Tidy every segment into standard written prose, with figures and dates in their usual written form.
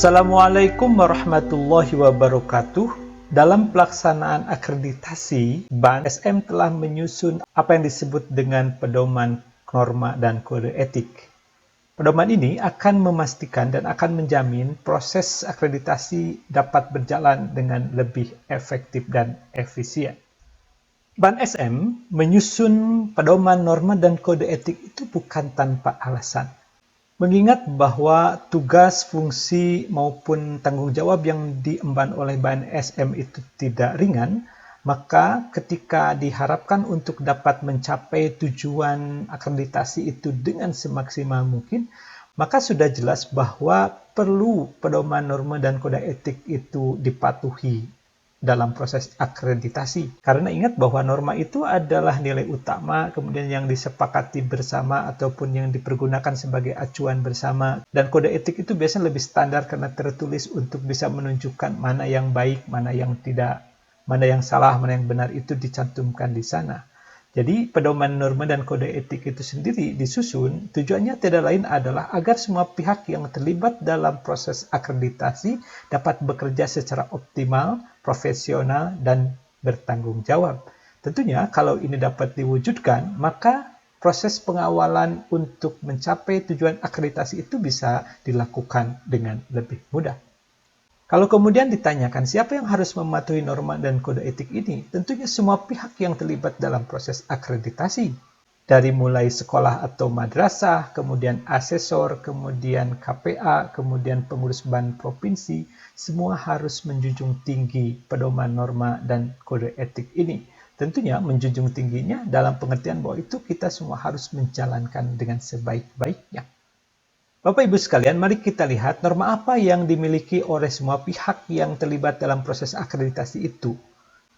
Assalamualaikum warahmatullahi wabarakatuh. Dalam pelaksanaan akreditasi, BAN SM telah menyusun apa yang disebut dengan pedoman norma dan kode etik. Pedoman ini akan memastikan dan akan menjamin proses akreditasi dapat berjalan dengan lebih efektif dan efisien. BAN SM menyusun pedoman norma dan kode etik itu bukan tanpa alasan. Mengingat bahwa tugas, fungsi, maupun tanggung jawab yang diemban oleh BAN SM itu tidak ringan, maka ketika diharapkan untuk dapat mencapai tujuan akreditasi itu dengan semaksimal mungkin, maka sudah jelas bahwa perlu pedoman norma dan kode etik itu dipatuhi dalam proses akreditasi. Karena ingat bahwa norma itu adalah nilai utama, kemudian yang disepakati bersama ataupun yang dipergunakan sebagai acuan bersama. Dan kode etik itu biasanya lebih standar karena tertulis untuk bisa menunjukkan mana yang baik, mana yang tidak, mana yang salah, mana yang benar itu dicantumkan di sana. Jadi pedoman norma dan kode etik itu sendiri disusun, tujuannya tidak lain adalah agar semua pihak yang terlibat dalam proses akreditasi dapat bekerja secara optimal, profesional, dan bertanggung jawab. Tentunya kalau ini dapat diwujudkan, maka proses pengawalan untuk mencapai tujuan akreditasi itu bisa dilakukan dengan lebih mudah. Kalau kemudian ditanyakan siapa yang harus mematuhi norma dan kode etik ini, tentunya semua pihak yang terlibat dalam proses akreditasi. Dari mulai sekolah atau madrasah, kemudian asesor, kemudian KPA, kemudian pengurus BAN provinsi, semua harus menjunjung tinggi pedoman norma dan kode etik ini. Tentunya menjunjung tingginya dalam pengertian bahwa itu kita semua harus menjalankan dengan sebaik-baiknya. Bapak Ibu sekalian, mari kita lihat norma apa yang dimiliki oleh semua pihak yang terlibat dalam proses akreditasi itu.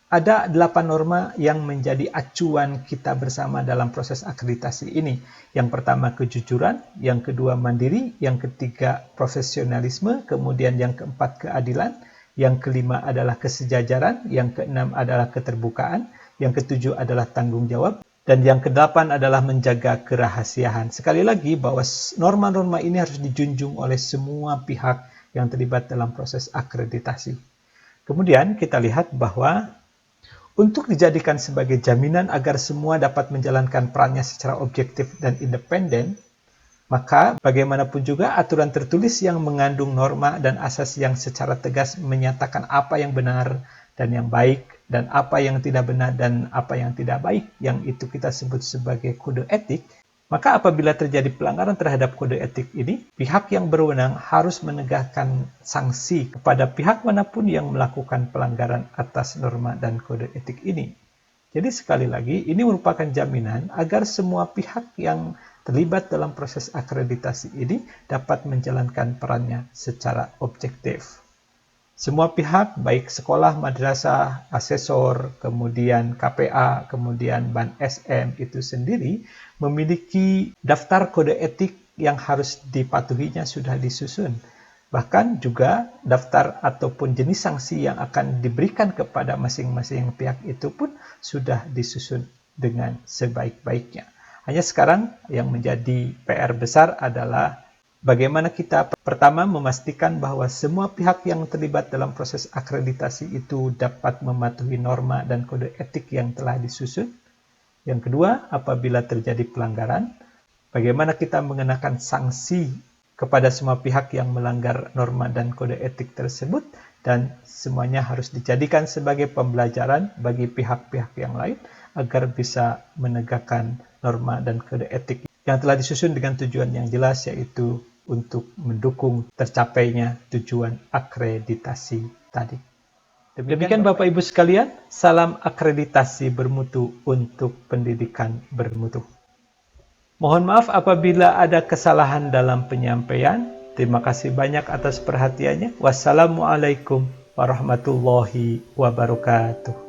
Ada 8 norma yang menjadi acuan kita bersama dalam proses akreditasi ini. Yang pertama kejujuran, yang kedua mandiri, yang ketiga profesionalisme, kemudian yang keempat keadilan, yang kelima adalah kesejajaran, yang keenam adalah keterbukaan, yang ketujuh adalah tanggung jawab, dan yang kedelapan adalah menjaga kerahasiaan. Sekali lagi bahwa norma-norma ini harus dijunjung oleh semua pihak yang terlibat dalam proses akreditasi. Kemudian kita lihat bahwa untuk dijadikan sebagai jaminan agar semua dapat menjalankan perannya secara objektif dan independen, maka bagaimanapun juga aturan tertulis yang mengandung norma dan asas yang secara tegas menyatakan apa yang benar dan yang baik, dan apa yang tidak benar dan apa yang tidak baik, yang itu kita sebut sebagai kode etik, maka apabila terjadi pelanggaran terhadap kode etik ini, pihak yang berwenang harus menegakkan sanksi kepada pihak manapun yang melakukan pelanggaran atas norma dan kode etik ini. Jadi sekali lagi, ini merupakan jaminan agar semua pihak yang terlibat dalam proses akreditasi ini dapat menjalankan perannya secara objektif. Semua pihak, baik sekolah, madrasah, asesor, kemudian KPA, kemudian BAN SM itu sendiri memiliki daftar kode etik yang harus dipatuhinya sudah disusun. Bahkan juga daftar ataupun jenis sanksi yang akan diberikan kepada masing-masing pihak itu pun sudah disusun dengan sebaik-baiknya. Hanya sekarang yang menjadi PR besar adalah bagaimana kita pertama memastikan bahwa semua pihak yang terlibat dalam proses akreditasi itu dapat mematuhi norma dan kode etik yang telah disusun. Yang kedua, apabila terjadi pelanggaran, bagaimana kita mengenakan sanksi kepada semua pihak yang melanggar norma dan kode etik tersebut, dan semuanya harus dijadikan sebagai pembelajaran bagi pihak-pihak yang lain agar bisa menegakkan norma dan kode etik yang telah disusun dengan tujuan yang jelas, yaitu untuk mendukung tercapainya tujuan akreditasi tadi. Demikian Bapak Ibu sekalian, salam akreditasi bermutu untuk pendidikan bermutu. Mohon maaf apabila ada kesalahan dalam penyampaian. Terima kasih banyak atas perhatiannya. Wassalamualaikum warahmatullahi wabarakatuh.